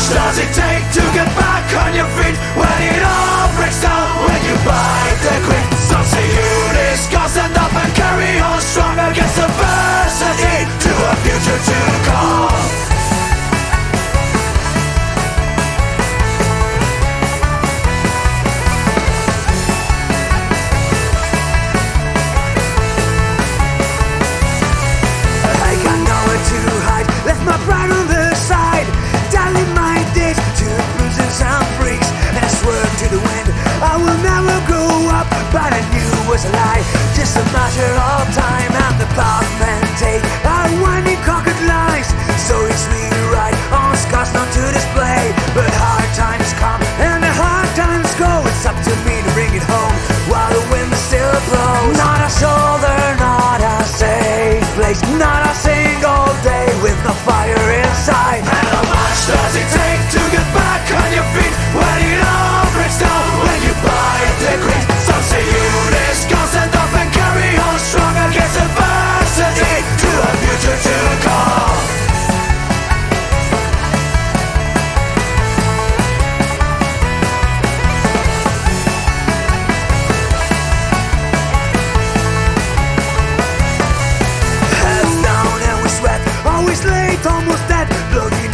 much does it take to get back on your feet when it all breaks down, when you bite the quit? Some say you discuss, stand up and carry on strong against adversity to a future to come. Left my pride on the side, dialing my days to bruises and freaks, and I swerve to the wind. I will never grow up, but I knew it was a lie. Just a matter of time, and the path men take are winding crooked lines. So it's me to ride on scars not to display. But hard times come and the hard times go. It's up to me to bring it home while the wind still blows. Not a shoulder, not a safe place, not a single day with no fire inside. And how much does it take to get back on your feet when it all breaks down, when you bite the grit? Some say you discuss, stand up and carry on strong against adversity to a future to come. Heads down and we sweat, always late, almost dead, bloody